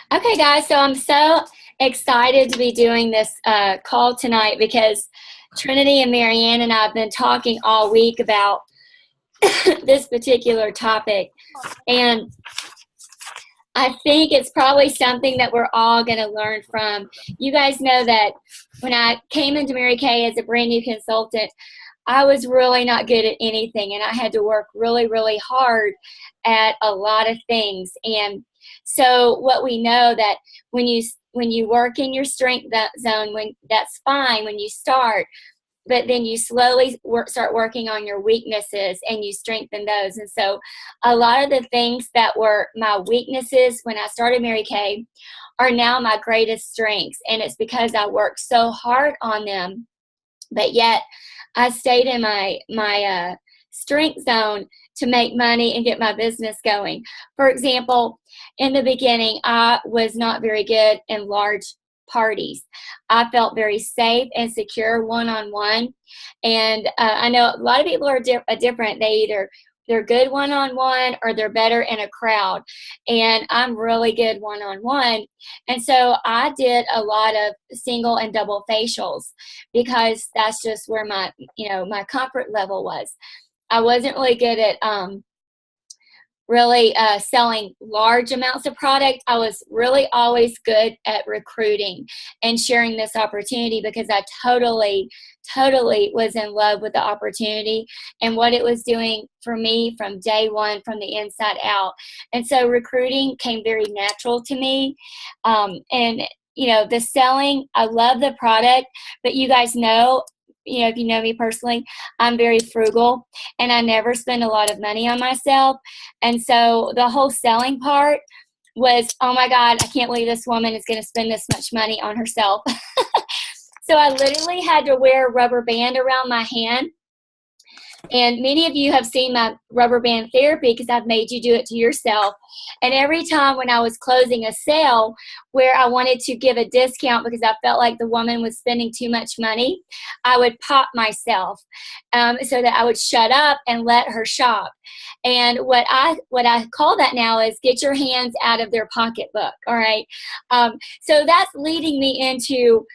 Okay, guys, so I'm so excited to be doing this call tonight because Trinity and Marianne and I have been talking all week about this particular topic. And I think it's probably something that we're all going to learn from. You guys know that when I came into Mary Kay as a brand new consultant, I was really not good at anything, and I had to work really, really hard at a lot of things. And so, what we know that when you work in your strength zone, when that's fine when you start, but then you slowly start working on your weaknesses and you strengthen those. And so, a lot of the things that were my weaknesses when I started Mary Kay are now my greatest strengths, and it's because I worked so hard on them, but yet I stayed in my strength zone to make money and get my business going. For example, in the beginning, I was not very good in large parties. I felt very safe and secure one-on-one, and I know a lot of people are different. They're good one-on-one or they're better in a crowd, and I'm really good one-on-one. And so I did a lot of single and double facials because that's just where my comfort level was. I wasn't really good at really selling large amounts of product. I was really always good at recruiting and sharing this opportunity because I totally was in love with the opportunity and what it was doing for me from day one, from the inside out. And so recruiting came very natural to me. And the selling, I love the product, but you guys know, if you know me personally, I'm very frugal and I never spend a lot of money on myself. And so the whole selling part was, oh my God, I can't believe this woman is going to spend this much money on herself. So I literally had to wear a rubber band around my hand. And many of you have seen my rubber band therapy because I've made you do it to yourself. And every time when I was closing a sale where I wanted to give a discount because I felt like the woman was spending too much money, I would pop myself so that I would shut up and let her shop. And what I call that now is get your hands out of their pocketbook. All right. So that's leading me into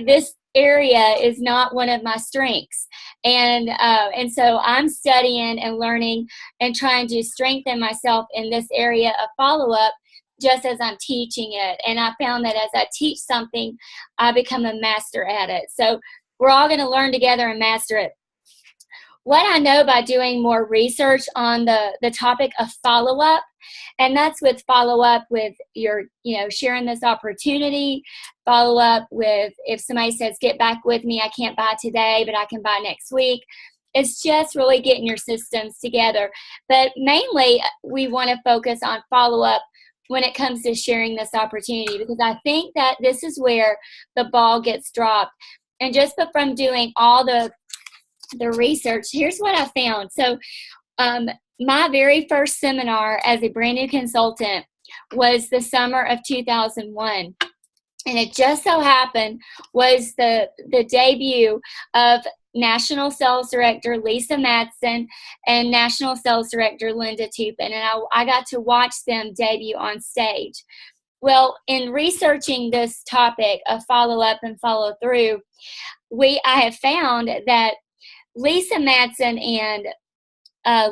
this area is not one of my strengths, and so I'm studying and learning and trying to strengthen myself in this area of follow-up just as I'm teaching it. And I found that as I teach something, I become a master at it. So we're all going to learn together and master it. What I know by doing more research on the topic of follow-up, and that's with follow-up with your, sharing this opportunity, follow-up with if somebody says, get back with me, I can't buy today, but I can buy next week. It's just really getting your systems together. But mainly, we want to focus on follow-up when it comes to sharing this opportunity, because I think that this is where the ball gets dropped. And just from doing all the research, here's what I found. So my very first seminar as a brand new consultant was the summer of 2001. And it just so happened was the debut of National Sales Director Lisa Madsen and National Sales Director Linda Tupin. And I got to watch them debut on stage. Well, in researching this topic of follow-up and follow-through, I have found that Lisa Madsen and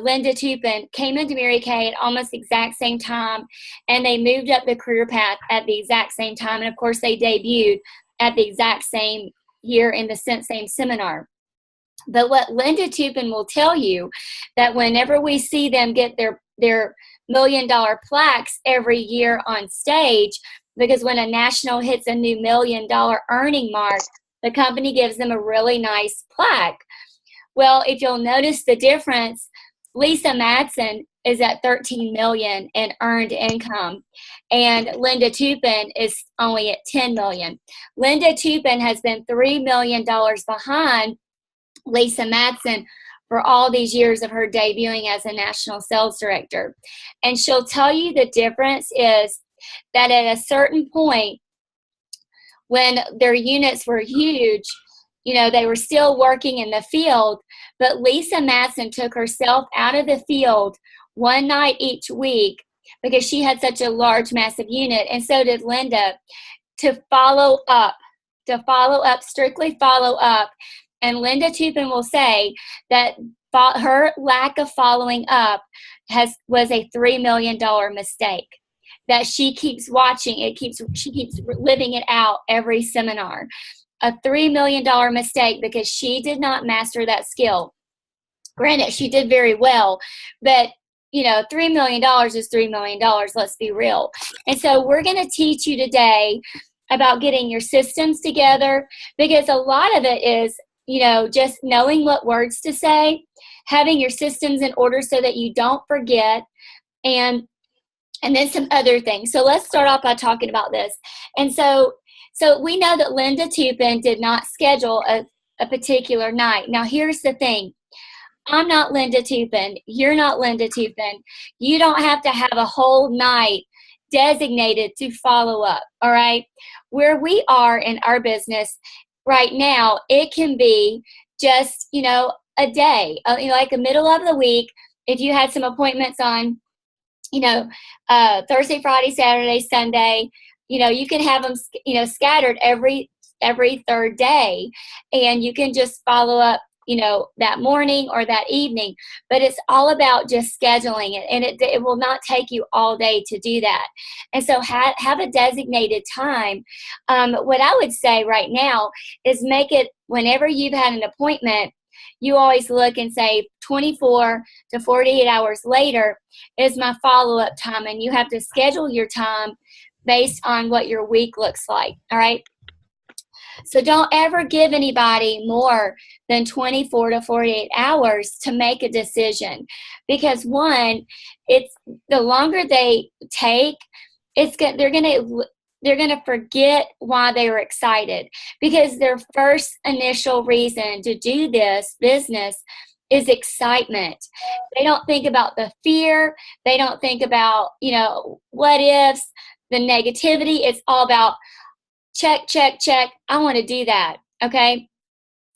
Linda Tupin came into Mary Kay at almost the exact same time, and they moved up the career path at the exact same time. And of course, they debuted at the exact same year in the same seminar. But what Linda Tupin will tell you, that whenever we see them get their $1 million plaques every year on stage, because when a national hits a new $1 million earning mark, the company gives them a really nice plaque. Well, if you'll notice the difference, Lisa Madsen is at $13 million in earned income, and Linda Tupin is only at $10 million. Linda Tupin has been $3 million behind Lisa Madsen for all these years of her debuting as a national sales director. And she'll tell you the difference is that at a certain point, when their units were huge, they were still working in the field, but Lisa Madsen took herself out of the field one night each week because she had such a large, massive unit, and so did Linda, to follow up, strictly follow up. And Linda Toupin will say that her lack of following up was a $3 million mistake. That she keeps watching, she keeps living it out every seminar. A $3 million mistake because she did not master that skill. Granted, she did very well, but $3 million is $3 million. Let's be real. And so we're going to teach you today about getting your systems together, because a lot of it is, just knowing what words to say, having your systems in order so that you don't forget, and then some other things. So let's start off by talking about this. And so we know that Linda Toupin did not schedule a particular night. Now, here's the thing. I'm not Linda Toupin. You're not Linda Toupin. You don't have to have a whole night designated to follow up, all right? Where we are in our business right now, it can be just, a day, like a middle of the week. If you had some appointments on, Thursday, Friday, Saturday, Sunday, you can have them, scattered every third day, and you can just follow up, that morning or that evening. But it's all about just scheduling it, and it will not take you all day to do that. And so have a designated time. What I would say right now is make it whenever you've had an appointment, you always look and say 24 to 48 hours later is my follow-up time, and you have to schedule your time based on what your week looks like, all right? So don't ever give anybody more than 24 to 48 hours to make a decision, because one, it's the longer they take, they're going to forget why they were excited, because their first initial reason to do this business is excitement. They don't think about the fear. They don't think about, what ifs, the negativity. It's all about check, check, check. I want to do that. Okay.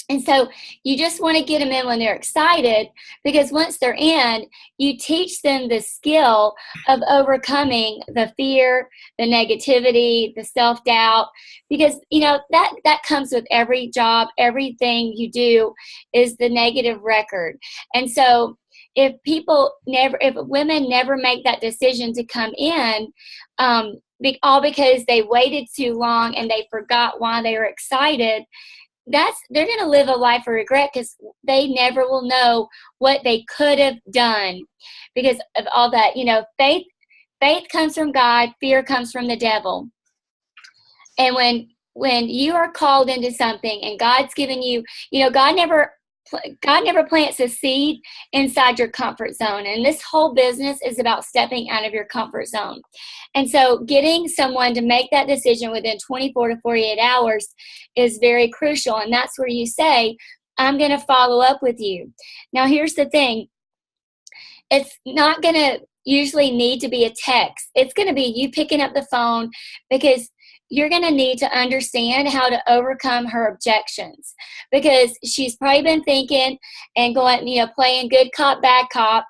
And so you just want to get them in when they're excited, because once they're in, you teach them the skill of overcoming the fear, the negativity, the self-doubt, because, that comes with every job. Everything you do is the negative record. And so if women never make that decision to come in, all because they waited too long and they forgot why they were excited, they're going to live a life of regret, because they never will know what they could have done because of all that. Faith comes from God, fear comes from the devil. And when you are called into something and God's given you, God never plants a seed inside your comfort zone. And this whole business is about stepping out of your comfort zone. And so getting someone to make that decision within 24 to 48 hours is very crucial. And that's where you say, I'm going to follow up with you. Now, here's the thing. It's not going to usually need to be a text. It's going to be you picking up the phone, because you're going to need to understand how to overcome her objections, because she's probably been thinking and going, playing good cop, bad cop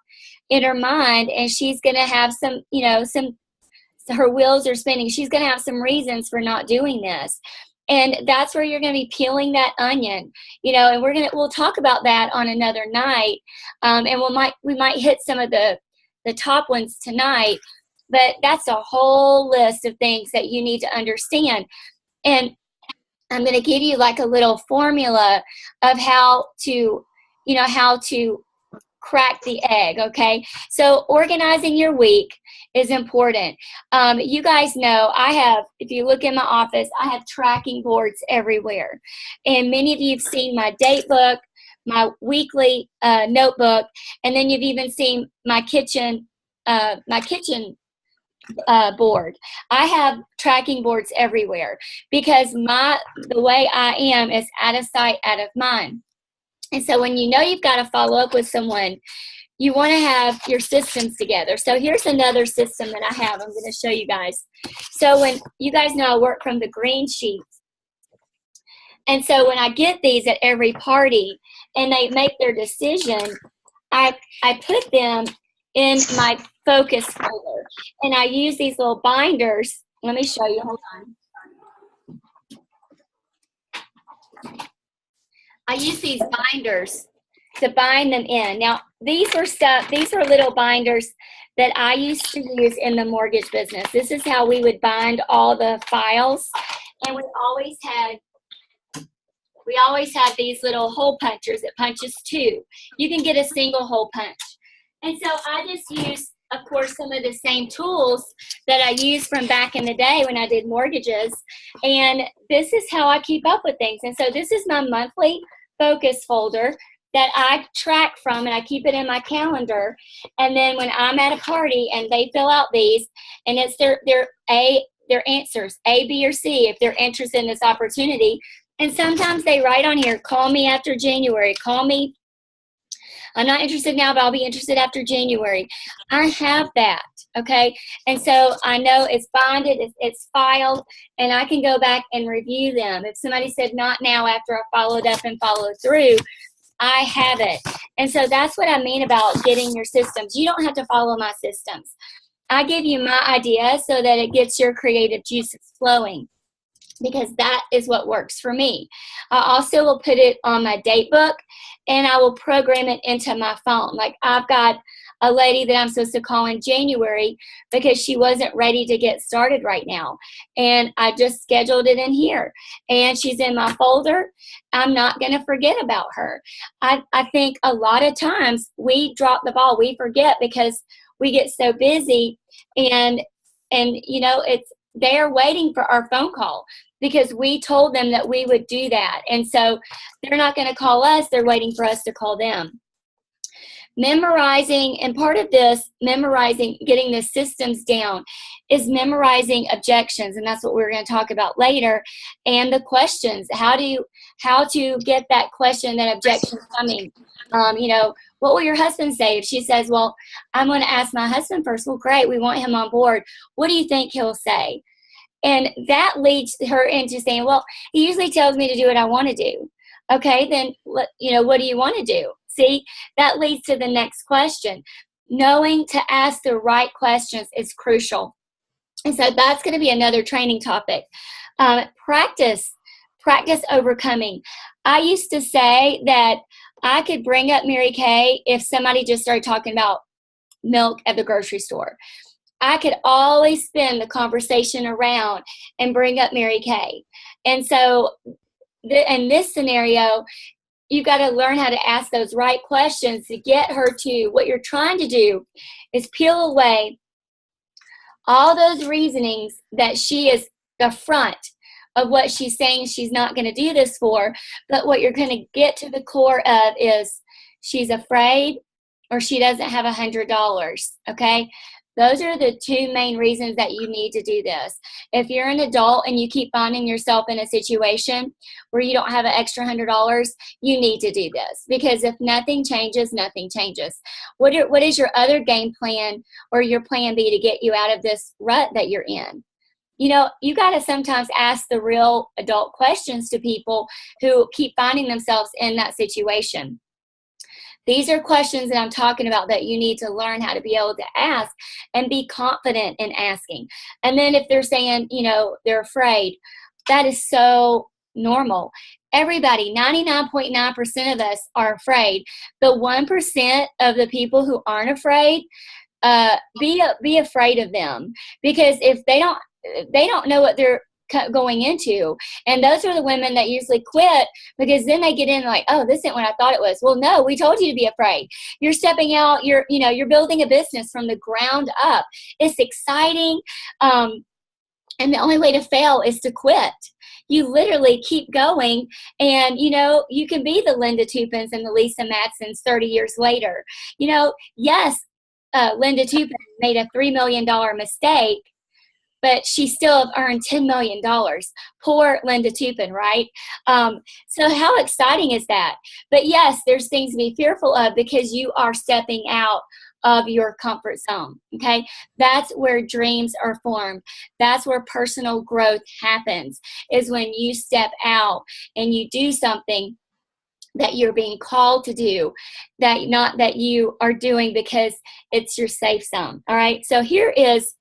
in her mind. And she's going to have some, her wheels are spinning. She's going to have some reasons for not doing this. And that's where you're going to be peeling that onion, and we'll talk about that on another night. And we might hit some of the top ones tonight. But that's a whole list of things that you need to understand. And I'm going to give you like a little formula of how to crack the egg, okay? So organizing your week is important. You guys know if you look in my office, I have tracking boards everywhere. And many of you have seen my date book, my weekly notebook, and then you've even seen my kitchen board. I have tracking boards everywhere, because the way I am is out of sight, out of mind. And so when you've got to follow up with someone, you want to have your systems together. So here's another system that I have. I'm going to show you guys. So when you guys know I work from the green sheets. And so when I get these at every party and they make their decision, I put them in focus folder. And I use these little binders. Let me show you. Hold on. I use these binders to bind them in. Now, these are little binders that I used to use in the mortgage business. This is how we would bind all the files. And we always had these little hole punchers. It punches 2. You can get a single hole punch. And so I just use, of course, some of the same tools that I used from back in the day when I did mortgages. And this is how I keep up with things. And so this is my monthly focus folder that I track from, and I keep it in my calendar. And then when I'm at a party and they fill out these, and it's their answers, A, B, or C, if they're interested in this opportunity. And sometimes they write on here, call me after January, call me. I'm not interested now, but I'll be interested after January. I have that, okay? And so I know it's bonded, it's filed, and I can go back and review them. If somebody said not now after I followed up and followed through, I have it. And so that's what I mean about getting your systems. You don't have to follow my systems. I give you my idea so that it gets your creative juices flowing, because that is what works for me. I also will put it on my date book, and I will program it into my phone. Like, I've got a lady that I'm supposed to call in January because she wasn't ready to get started right now. And I just scheduled it in here, and she's in my folder. I'm not going to forget about her. I think a lot of times we drop the ball. We forget because we get so busy, and you know, they're waiting for our phone call because we told them that we would do that. And so they're not going to call us. They're waiting for us to call them. Memorizing, and part of this, memorizing, getting the systems down, is memorizing objections. And that's what we're going to talk about later. And the questions, how to get that question, that objection coming. You know, what will your husband say? If she says, well, I'm going to ask my husband first. Well, great, we want him on board. What do you think he'll say? And that leads her into saying, well, he usually tells me to do what I want to do. Okay, then, you know, what do you want to do? See, that leads to the next question. Knowing to ask the right questions is crucial. And so that's going to be another training topic. Practice overcoming. I used to say that I could bring up Mary Kay if somebody just started talking about milk at the grocery store. I could always spin the conversation around and bring up Mary Kay. And so in this scenario, you've got to learn how to ask those right questions to get her to, what you're trying to do is peel away all those reasonings that she is the front of what she's saying she's not going to do this for. But what you're going to get to the core of is she's afraid, or she doesn't have $100, okay? Those are the 2 main reasons that you need to do this. If you're an adult and you keep finding yourself in a situation where you don't have an extra $100, you need to do this, because if nothing changes, nothing changes. What is your other game plan or your plan B to get you out of this rut that you're in? You know, you got to sometimes ask the real adult questions to people who keep finding themselves in that situation. These are questions that I'm talking about that you need to learn how to be able to ask and be confident in asking. And then if they're saying, you know, they're afraid, that is so normal. Everybody, 99.9% of us are afraid. The 1% of the people who aren't afraid, be afraid of them, because if they don't know what they're going into. And those are the women that usually quit, because then they get in like, oh, this isn't what I thought it was. Well, no, we told you to be afraid. You're stepping out, you're building a business from the ground up. It's exciting. And the only way to fail is to quit. You literally keep going, and, you know, you can be the Linda Tupins and the Lisa Matsons 30 years later. You know, yes, Linda Tupin made a $3 million mistake, but she still earned $10 million. Poor Linda Tupin, right? So how exciting is that? But yes, there's things to be fearful of, because you are stepping out of your comfort zone, okay? That's where dreams are formed. That's where personal growth happens, is when you step out and you do something that you're being called to do, that not that you are doing because it's your safe zone. All right. So here is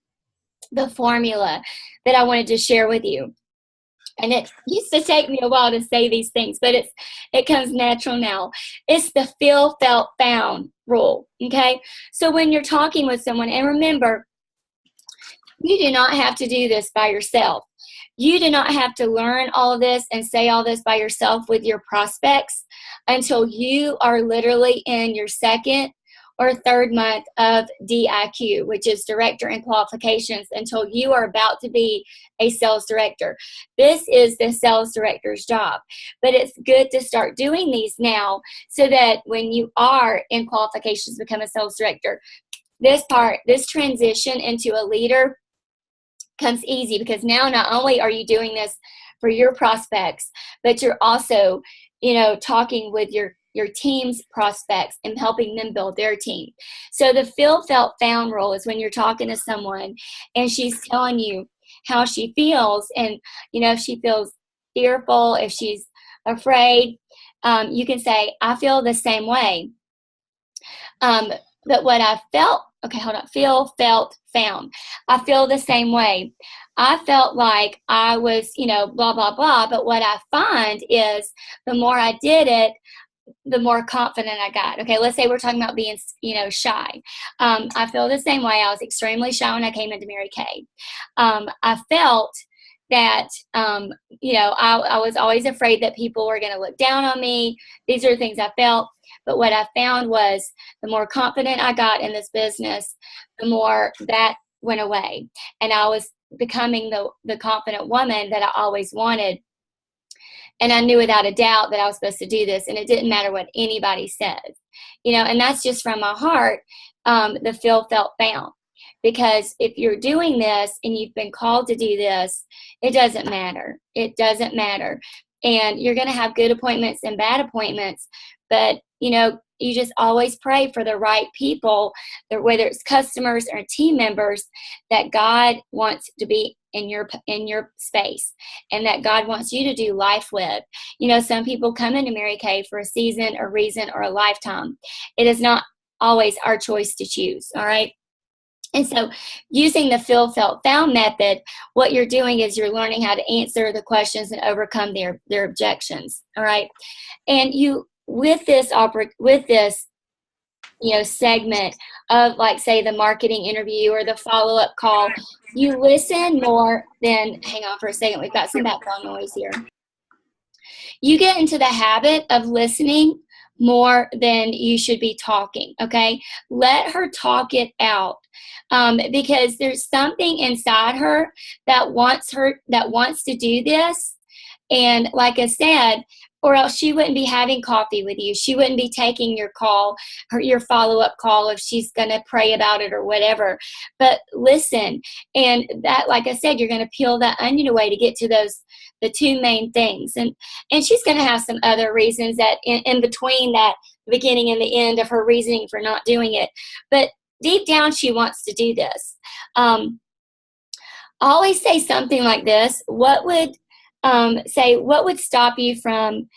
the formula that I wanted to share with you. And it used to take me a while to say these things, but it comes natural now. It's the feel, felt, found rule. Okay. So when you're talking with someone, and remember, you do not have to do this by yourself. You do not have to learn all of this and say all this by yourself with your prospects until you are literally in your second or third month of DIQ, which is Director in Qualifications, until you are about to be a sales director. This is the sales director's job, but it's good to start doing these now so that when you are in qualifications to become a sales director, this transition into a leader comes easy, because now not only are you doing this for your prospects, but you're also, talking with your team's prospects and helping them build their team. So the feel, felt, found rule is when you're talking to someone and she's telling you how she feels, and if she feels fearful, if she's afraid, you can say, I feel the same way. But what I felt, feel, felt, found. I feel the same way. I felt like I was, blah, blah, blah. But what I find is the more I did it, the more confident I got. Okay, let's say we're talking about being, shy. I feel the same way. I was extremely shy when I came into Mary Kay. I felt that, I was always afraid that people were going to look down on me. These are the things I felt. But what I found was the more confident I got in this business, the more that went away. And I was becoming the confident woman that I always wanted. And I knew without a doubt that I was supposed to do this. And it didn't matter what anybody says, and that's just from my heart, the feel, felt, found. Because if you're doing this and you've been called to do this, it doesn't matter. It doesn't matter. And you're going to have good appointments and bad appointments. But, you just always pray for the right people, whether it's customers or team members, that God wants to be in your space and that God wants you to do life with. Some people come into Mary Kay for a season, a reason, or a lifetime. It is not always our choice to choose. All right. And so using the feel, felt, found method, what you're doing is you're learning how to answer the questions and overcome their objections. All right. And with this segment of, like, say, the marketing interview or the follow-up call, you listen more than, hang on for a second, we've got some background noise here. You get into the habit of listening more than you should be talking, okay? Let her talk it out, because there's something inside her that wants to do this. And like I said, or else she wouldn't be having coffee with you. She wouldn't be taking your call, your follow-up call, if she's going to pray about it or whatever. But listen, and that, like I said, you're going to peel that onion away to get to the two main things. And she's going to have some other reasons that in between that, the beginning and the end of her reasoning for not doing it. But deep down, she wants to do this. I always say something like this: what would stop you from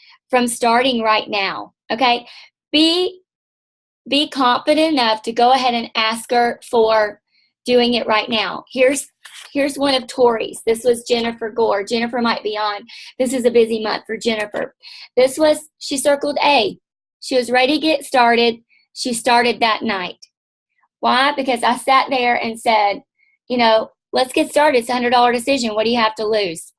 starting right now? Okay, be confident enough to go ahead and ask her for doing it right now. Here's one of Tori's. This was Jennifer Gore. Jennifer might be on. This is a busy month for Jennifer. She circled A. She was ready to get started. She started that night. Why? Because I sat there and said, let's get started. It's a $100 decision. What do you have to lose?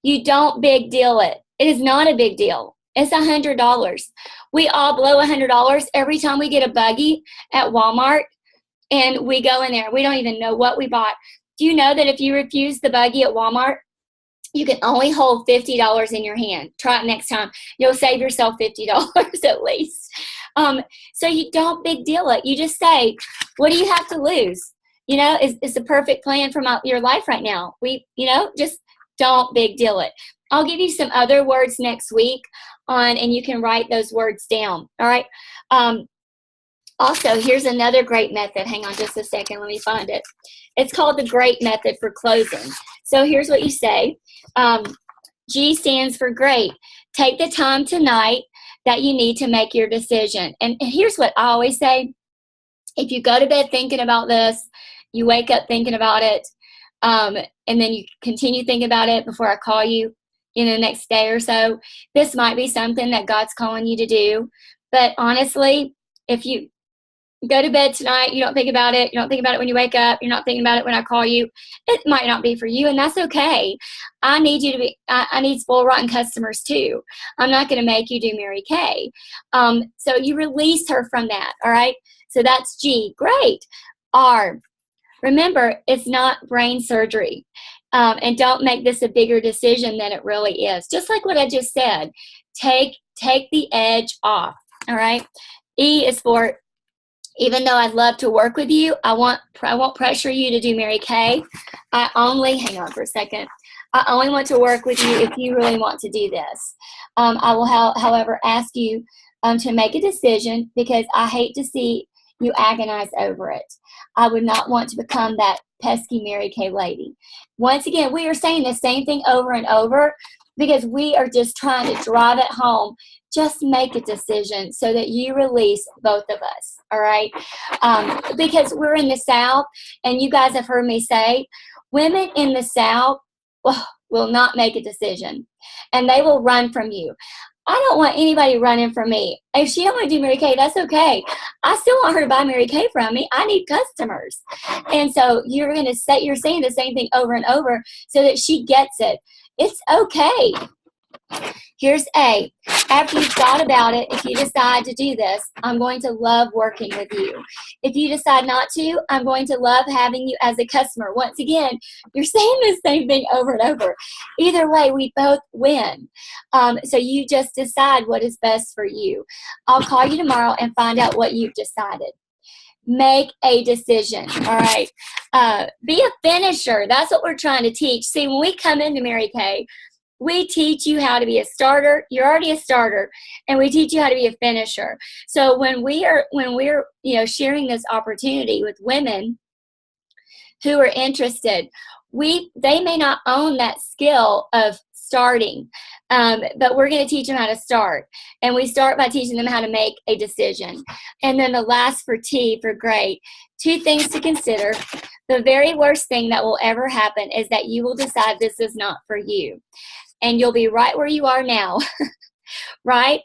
You don't big deal it. It is not a big deal. It's $100. We all blow $100 every time we get a buggy at Walmart and we go in there. We don't even know what we bought. Do you know that if you refuse the buggy at Walmart, you can only hold $50 in your hand? Try it next time. You'll save yourself $50 at least. So you don't big deal it. You just say, what do you have to lose? It's the perfect plan for your life right now. Just don't big deal it. I'll give you some other words next week and you can write those words down. All right. Also, here's another great method. Hang on just a second. Let me find it. It's called the GREAT method for closing. So here's what you say. G stands for great. Take the time tonight that you need to make your decision. And here's what I always say. If you go to bed thinking about this, you wake up thinking about it, and then you continue thinking about it before I call you in the next day or so, this might be something that God's calling you to do. But honestly, if you go to bed tonight, you don't think about it, you don't think about it when you wake up, you're not thinking about it when I call you, it might not be for you, and that's okay. I need you to be, I need spoiled rotten customers too. I'm not going to make you do Mary Kay. So you release her from that, all right? So that's G. Great. R. Remember, it's not brain surgery. And don't make this a bigger decision than it really is. Just like what I just said, take the edge off, all right? E is for, even though I'd love to work with you, I won't pressure you to do Mary Kay. Hang on for a second. I only want to work with you if you really want to do this. I will, however, ask you to make a decision, because I hate to see you agonize over it. I would not want to become that pesky Mary Kay lady. Once again, we are saying the same thing over and over because we are just trying to drive it home. Just make a decision so that you release both of us, all right? Because we're in the South, and you guys have heard me say, women in the South will not make a decision, and they will run from you. I don't want anybody running from me. If she don't want to do Mary Kay, that's okay. I still want her to buy Mary Kay from me. I need customers. And so you're saying the same thing over and over so that she gets it. It's okay. Here's A. After you've thought about it, if you decide to do this, I'm going to love working with you. If you decide not to, I'm going to love having you as a customer. Once again, you're saying the same thing over and over. Either way, we both win. So you just decide what is best for you. I'll call you tomorrow and find out what you've decided. Make a decision, all right? Be a finisher. That's what we're trying to teach. See, when we come into Mary Kay, we teach you how to be a starter. You're already a starter, and we teach you how to be a finisher. So when we're sharing this opportunity with women who are interested, they may not own that skill of starting, but we're going to teach them how to start. And we start by teaching them how to make a decision. And then the last for T, for great, 2 things to consider. The very worst thing that will ever happen is that you will decide this is not for you. And you'll be right where you are now, right?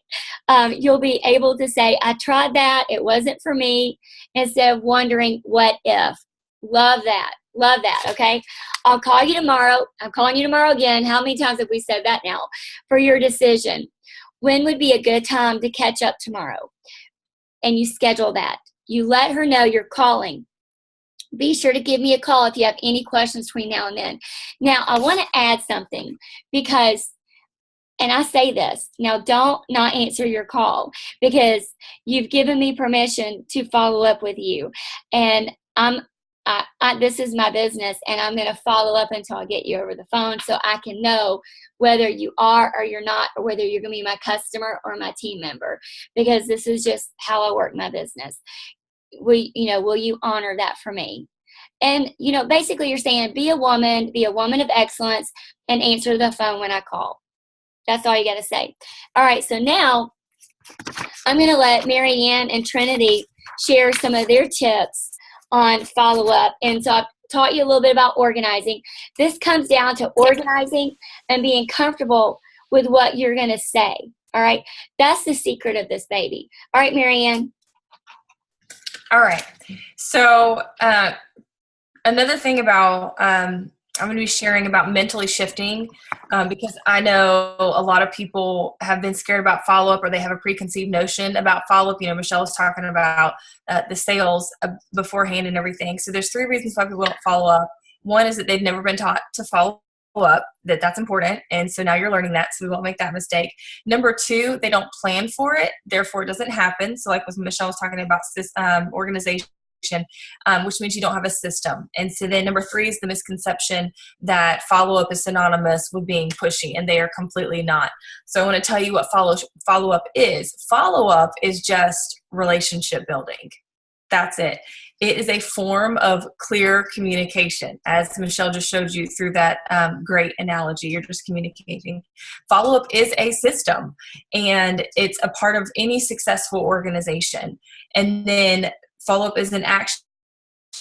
You'll be able to say, I tried that, it wasn't for me, instead of wondering, what if? Love that. Love that, okay? I'll call you tomorrow. I'm calling you tomorrow again. How many times have we said that now? For your decision. When would be a good time to catch up tomorrow? And you schedule that. You let her know you're calling. Be sure to give me a call if you have any questions between now and then. Now, I want to add something because, and I say this, now don't not answer your call because you've given me permission to follow up with you. And this is my business, and I'm going to follow up until I get you over the phone so I can know whether you are or you're not, or whether you're going to be my customer or my team member, because this is just how I work my business. Will you honor that for me? And, basically you're saying, be a woman of excellence, and answer the phone when I call. That's all you got to say. All right. So now I'm going to let Mary Ann and Trinity share some of their tips on follow-up. And so I've taught you a little bit about organizing. This comes down to organizing and being comfortable with what you're going to say. All right. That's the secret of this baby. All right, Mary Ann. All right. So another thing about, I'm going to be sharing about mentally shifting because I know a lot of people have been scared about follow-up, or they have a preconceived notion about follow-up. Michelle was talking about the sales beforehand and everything. So there's 3 reasons why people don't follow up. One is that they've never been taught to follow up, that's important. And so now you're learning that, so we won't make that mistake. Number 2, they don't plan for it, therefore it doesn't happen. So like what Michelle was talking about, organization, which means you don't have a system. And so then number 3 is the misconception that follow-up is synonymous with being pushy, and they are completely not. So I want to tell you what follow-up is. Follow-up is just relationship building. That's it. It is a form of clear communication, as Michelle just showed you through that great analogy. You're just communicating. Follow-up is a system, and it's a part of any successful organization. And then follow-up is an action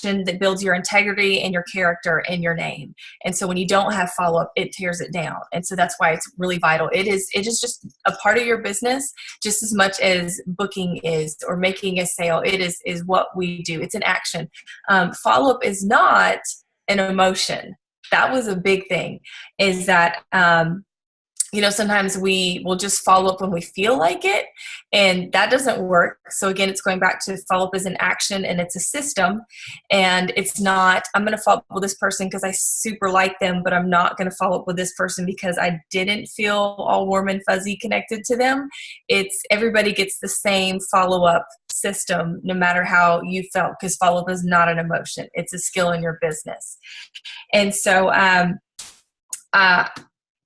that builds your integrity and your character and your name. And so when you don't have follow-up, it tears it down. And so that's why it's really vital. It is just a part of your business just as much as booking is, or making a sale. It is what we do. It's an action. Follow-up is not an emotion. That was a big thing, is that sometimes we will just follow up when we feel like it, and that doesn't work. So again, it's going back to follow up as an action, and it's a system, and it's not, I'm going to follow up with this person because I super like them, but I'm not going to follow up with this person because I didn't feel all warm and fuzzy connected to them. It's everybody gets the same follow-up system no matter how you felt, because follow-up is not an emotion. It's a skill in your business. And so,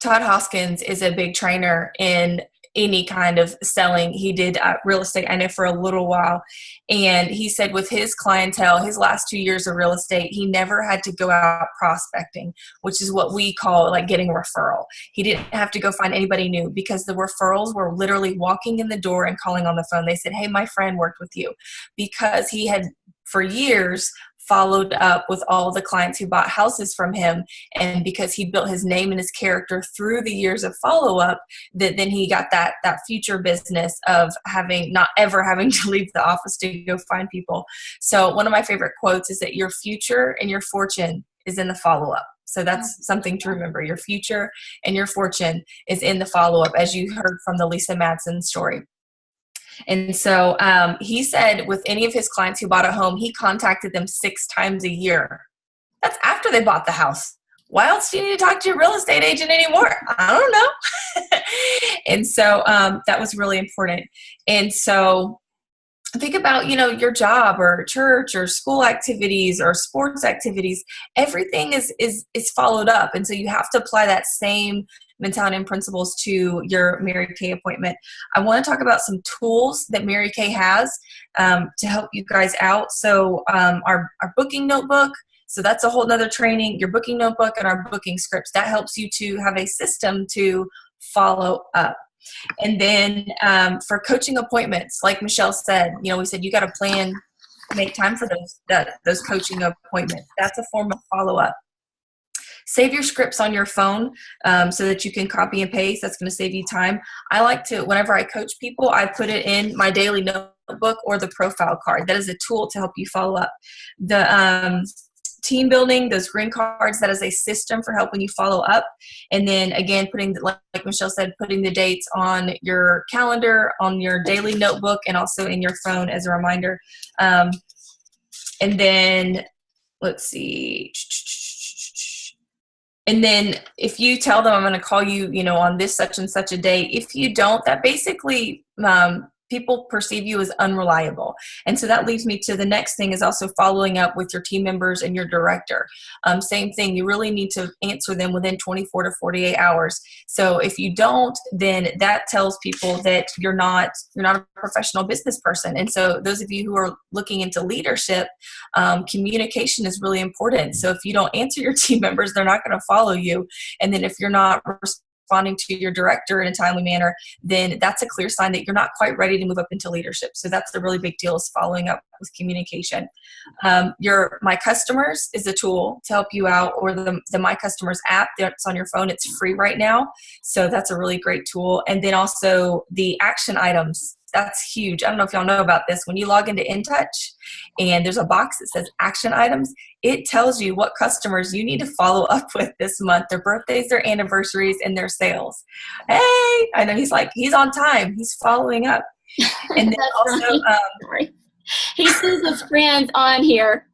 Todd Hoskins is a big trainer in any kind of selling. He did real estate, I know, for a little while. And he said with his clientele, his last 2 years of real estate, he never had to go out prospecting, which is what we call like getting a referral. He didn't have to go find anybody new, because the referrals were literally walking in the door and calling on the phone. They said, hey, my friend worked with you, because he had for years followed up with all the clients who bought houses from him. And because he built his name and his character through the years of follow-up, that then he got that future business of not ever having to leave the office to go find people. So one of my favorite quotes is that your future and your fortune is in the follow-up. So that's something to remember. Your future and your fortune is in the follow-up, as you heard from the Lisa Madsen story. And so he said with any of his clients who bought a home, he contacted them 6 times a year. That's after they bought the house. Why else do you need to talk to your real estate agent anymore? I don't know. And so that was really important. And so think about, your job or church or school activities or sports activities. Everything is followed up. And so you have to apply that same mentality and principles to your Mary Kay appointment. I want to talk about some tools that Mary Kay has to help you guys out. So our booking notebook, so that's a whole nother training, your booking notebook and our booking scripts. That helps you to have a system to follow up. And then for coaching appointments, like Michelle said, we said you got to plan, make time for those coaching appointments. That's a form of follow-up. Save your scripts on your phone so that you can copy and paste. That's going to save you time. I like to, whenever I coach people, I put it in my daily notebook or the profile card. That is a tool to help you follow up. The team building, those green cards, that is a system for helping you follow up. And then again, like Michelle said, putting the dates on your calendar, on your daily notebook, and also in your phone as a reminder. And then let's see. And then if you tell them I'm going to call you, on this such and such a day, if you don't, that basically people perceive you as unreliable. And so that leads me to the next thing, is also following up with your team members and your director. Same thing. You really need to answer them within 24 to 48 hours. So if you don't, then that tells people that you're not a professional business person. And so those of you who are looking into leadership, communication is really important. So if you don't answer your team members, they're not going to follow you. And then if you're not responding to your director in a timely manner, then that's a clear sign that you're not quite ready to move up into leadership. So that's the really big deal, is following up with communication. Your My Customers is a tool to help you out, or the My Customers app that's on your phone. It's free right now. So that's a really great tool. And then also the action items. That's huge. I don't know if y'all know about this. When you log into InTouch and there's a box that says action items, it tells you what customers you need to follow up with this month, their birthdays, their anniversaries, and their sales. Hey, I know he's on time. He's following up. And then also, right. He sees his friends on here.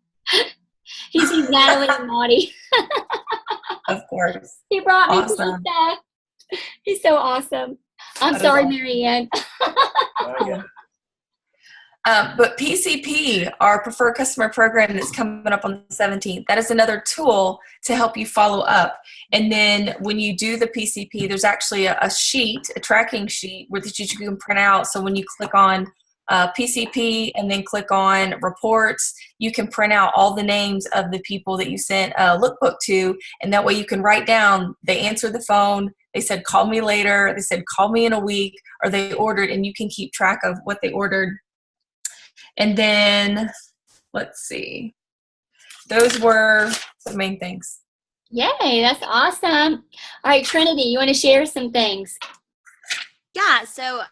He sees Natalie and Maudie. Of course. He brought me some stuff. He's so awesome. I'm sorry, awesome. Marianne. But PCP, our preferred customer program that's coming up on the 17th, that is another tool to help you follow up. And then when you do the PCP, there's actually a sheet, a tracking sheet, that you can print out. So when you click on PCP and then click on reports, you can print out all the names of the people that you sent a lookbook to, and that way you can write down, they answered the phone, they said call me later, they said call me in a week, or they ordered, and you can keep track of what they ordered. And then let's see, those were the main things. Yay, that's awesome. All right, Trinity, you want to share some things? Yeah, so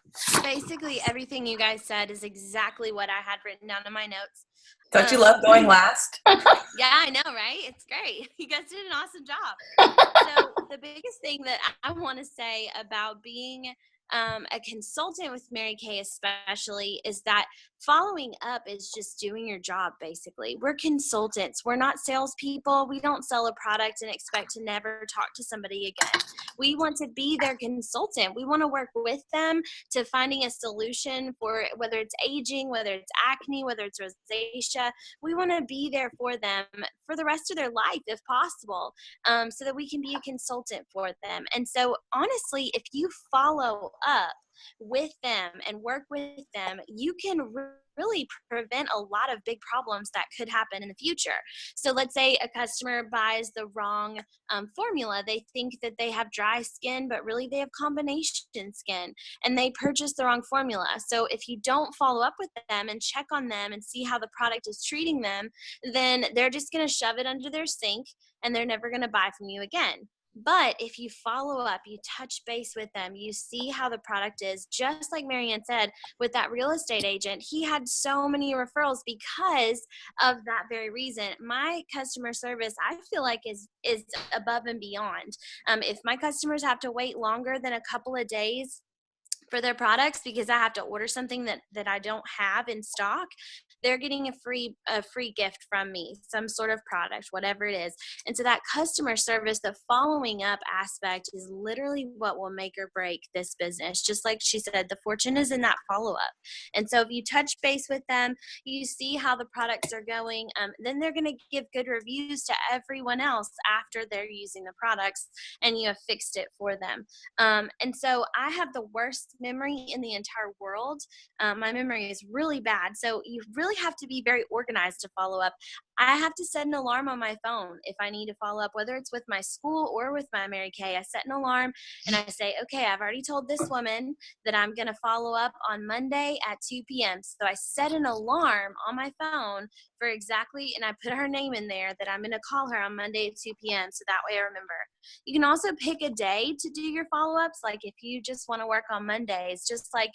basically everything you guys said is exactly what I had written down in my notes. Don't you love going last? Yeah, I know, right? It's great. You guys did an awesome job. So the biggest thing that I want to say about being a consultant with Mary Kay especially is that following up is just doing your job, basically. We're consultants. We're not salespeople. We don't sell a product and expect to never talk to somebody again. We want to be their consultant. We want to work with them to finding a solution for whether it's aging, whether it's acne, whether it's rosacea. We want to be there for them for the rest of their life if possible, so that we can be a consultant for them. And so honestly, if you follow up with them and work with them, you can really prevent a lot of big problems that could happen in the future. So let's say a customer buys the wrong formula. They think that they have dry skin, but really they have combination skin, and they purchase the wrong formula. So if you don't follow up with them and check on them and see how the product is treating them, then they're just going to shove it under their sink and they're never going to buy from you again. But if you follow up, you touch base with them, you see how the product is, just like Marianne said, with that real estate agent, he had so many referrals because of that very reason. My customer service, I feel like is above and beyond. If my customers have to wait longer than a couple of days for their products because I have to order something that I don't have in stock, they're getting a free gift from me, some sort of product, whatever it is. And so that customer service, the following up aspect is literally what will make or break this business. Just like she said, the fortune is in that follow up. And so if you touch base with them, you see how the products are going, then they're going to give good reviews to everyone else after they're using the products and you have fixed it for them. And so I have the worst memory in the entire world. My memory is really bad. So you really have to be very organized to follow up. I have to set an alarm on my phone if I need to follow up, whether it's with my school or with my Mary Kay. I set an alarm and I say, okay, I've already told this woman that I'm going to follow up on Monday at 2 p.m. So I set an alarm on my phone for exactly, and I put her name in there that I'm going to call her on Monday at 2 p.m. So that way I remember. You can also pick a day to do your follow-ups. Like if you just want to work on Mondays, just like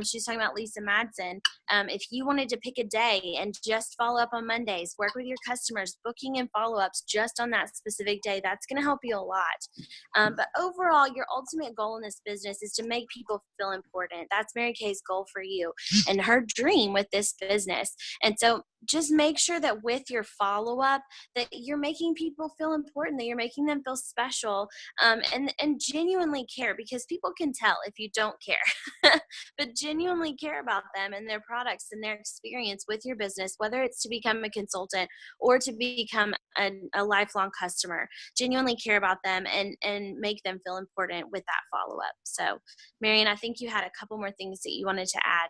she's talking about Lisa Madsen. If you wanted to pick a day and just follow up on Mondays, work with your customers, booking and follow-ups just on that specific day, that's going to help you a lot. But overall, your ultimate goal in this business is to make people feel important. That's Mary Kay's goal for you and her dream with this business. And so just make sure that with your follow-up that you're making people feel important, that you're making them feel special, and genuinely care, because people can tell if you don't care, but genuinely care about them and their products and their experience with your business, whether it's to become a consultant or to become a lifelong customer. Genuinely care about them and make them feel important with that follow-up. So Marianne, I think you had a couple more things that you wanted to add.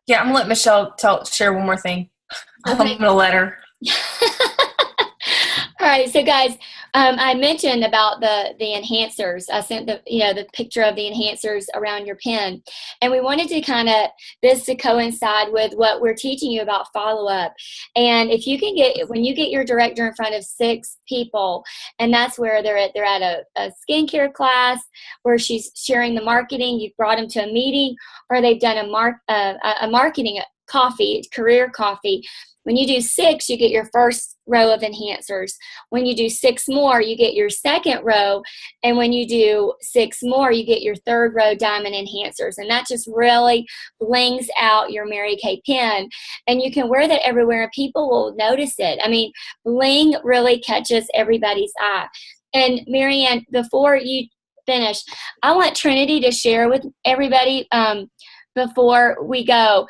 Yeah, I'm gonna let Michelle share one more thing. Okay. I'm gonna let her. All right, so guys, I mentioned about the enhancers. I sent the picture of the enhancers around your pen, and we wanted to kind of this to coincide with what we're teaching you about follow up. And if you can when you get your director in front of 6 people, and that's where they're at a skincare class where she's sharing the marketing, you've brought them to a meeting, or they've done a marketing coffee, career coffee. When you do 6, you get your first row of enhancers. When you do 6 more, you get your second row. And when you do 6 more, you get your third row diamond enhancers. And that just really blings out your Mary Kay pen. And you can wear that everywhere and people will notice it. I mean, bling really catches everybody's eye. And Marianne, before you finish, I want Trinity to share with everybody before we go.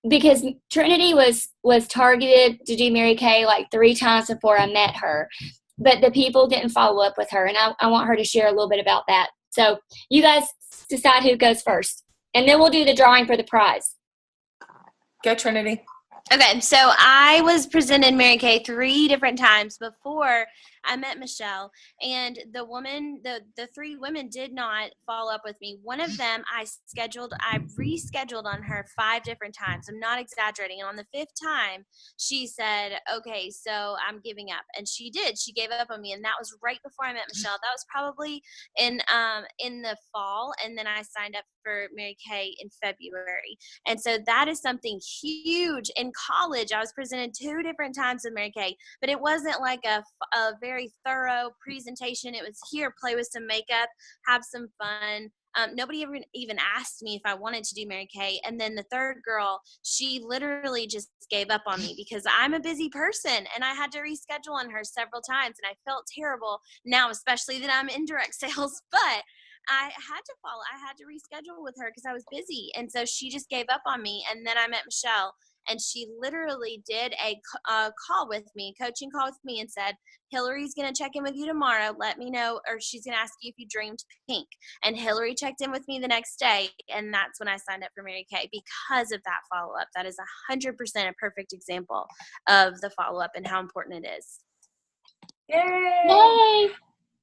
Because Trinity was targeted to do Mary Kay like 3 times before I met her, but the people didn't follow up with her, and I want her to share a little bit about that. So you guys decide who goes first, and then we'll do the drawing for the prize. Go Trinity. Okay, so I was presented Mary Kay 3 different times before I met Michelle, and the 3 women did not follow up with me. One of them I rescheduled on her 5 different times. I'm not exaggerating. And on the 5th time, she said, "Okay, so I'm giving up," and she did. She gave up on me, and that was right before I met Michelle. That was probably in the fall, and then I signed up for Mary Kay in February. And so that is something huge. In college, I was presented 2 different times with Mary Kay, but it wasn't like a very thorough presentation. It was here, play with some makeup, have some fun. Nobody ever even asked me if I wanted to do Mary Kay. And then the 3rd girl, she literally just gave up on me because I'm a busy person, and I had to reschedule on her several times, and I felt terrible now, especially that I'm in direct sales. But I had to follow. I had to reschedule with her because I was busy. And so she just gave up on me. And then I met Michelle, and she literally did a call with me, coaching call with me, and said, "Hillary's going to check in with you tomorrow. Let me know," or she's going to ask you if you dreamed pink. And Hillary checked in with me the next day. And that's when I signed up for Mary Kay because of that follow-up. That is 100% a perfect example of the follow-up and how important it is. Yay! Yay!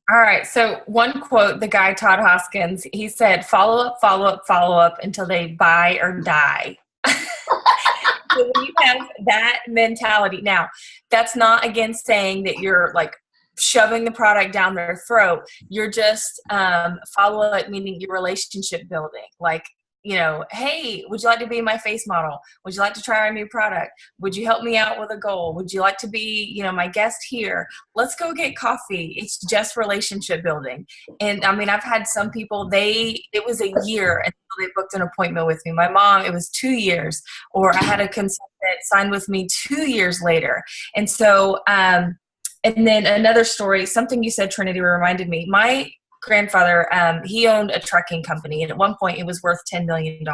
All right. So one quote, the guy Todd Hoskins, he said, follow up, follow up, follow up until they buy or die. So when you have that mentality, now that's not again saying that you're like shoving the product down their throat. You're just follow up, meaning your relationship building. Like, you know, hey, would you like to be my face model? Would you like to try our new product? Would you help me out with a goal? Would you like to be, you know, my guest here? Let's go get coffee. It's just relationship building. And I mean, I've had some people, it was a year until they booked an appointment with me. My mom, it was 2 years, or I had a consultant sign with me 2 years later. And so, and then another story, something you said, Trinity, reminded me. My grandfather, he owned a trucking company, and at one point it was worth $10 million.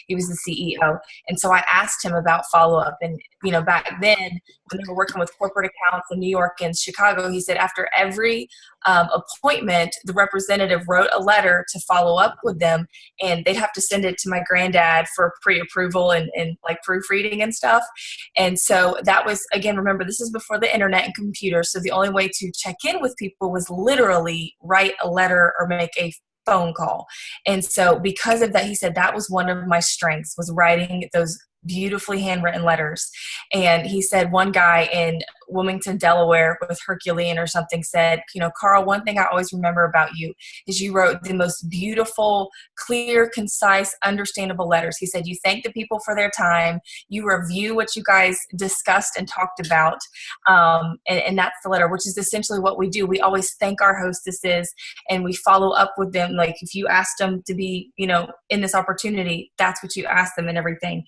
He was the CEO. And so I asked him about follow-up. And, you know, back then when they were working with corporate accounts in New York and Chicago, he said after every appointment, the representative wrote a letter to follow up with them, and they'd have to send it to my granddad for pre-approval and like proofreading and stuff. And so that was, again, remember, this is before the internet and computers. So the only way to check in with people was literally write a letter or make a phone call. And so because of that, he said that was one of my strengths, was writing those beautifully handwritten letters. And he said one guy in Wilmington, Delaware with Herculean or something said, you know, "Carl, one thing I always remember about you is you wrote the most beautiful, clear, concise, understandable letters." He said, "You thank the people for their time. You review what you guys discussed and talked about." And that's the letter, which is essentially what we do. We always thank our hostesses and we follow up with them. Like if you asked them to be, you know, in this opportunity, that's what you asked them and everything.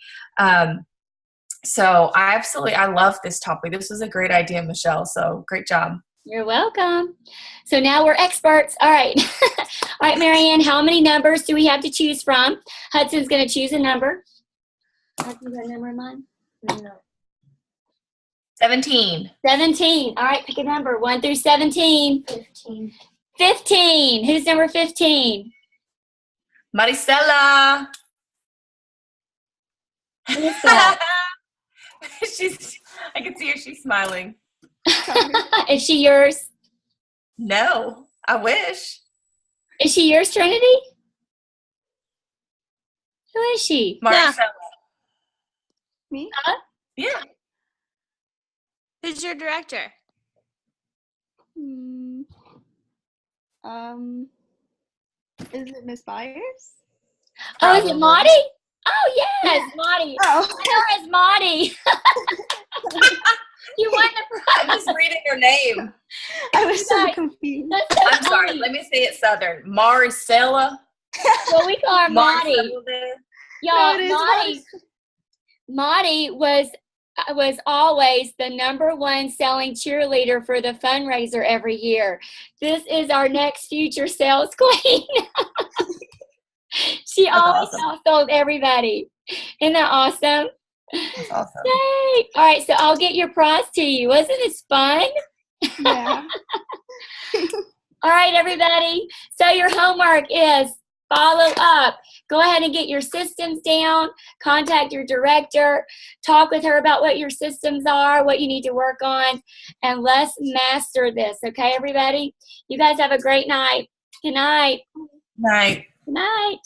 So I love this topic. This was a great idea, Michelle. So great job. You're welcome. So now we're experts. All right. All right, Marianne, how many numbers do we have to choose from? Hudson's going to choose a number. Hudson, got a number in mind? No. 17. 17. All right, pick a number. 1 through 17. 15. 15. Who's number 15? Maricela. I can see her. She's smiling. Is she yours? No, I wish. Is she yours, Trinity? Who is she? Maricela. Me? Yeah. Who's your director? Is it Miss Byers? Oh, is it Maudie? Oh, yes, Maudie. Oh. I know her as Maudie. You won the prize. I'm just reading her name. I was so Guys, confused. That's so I'm sorry. funny. Let me say it Southern. Maricela. Well, we call her Maudie. Maricela. Y'all, No, it is Maudie was always the #1 selling cheerleader for the fundraiser every year. This is our next future sales queen. She That's always awesome. outsold everybody. Isn't that awesome? That's awesome. Yay! All right, so I'll get your prize to you. Wasn't this fun? Yeah. All right, everybody. So your homework is follow up. Go ahead and get your systems down. Contact your director. Talk with her about what your systems are, what you need to work on, and let's master this. Okay, everybody? You guys have a great night. Good night. Right. Good night.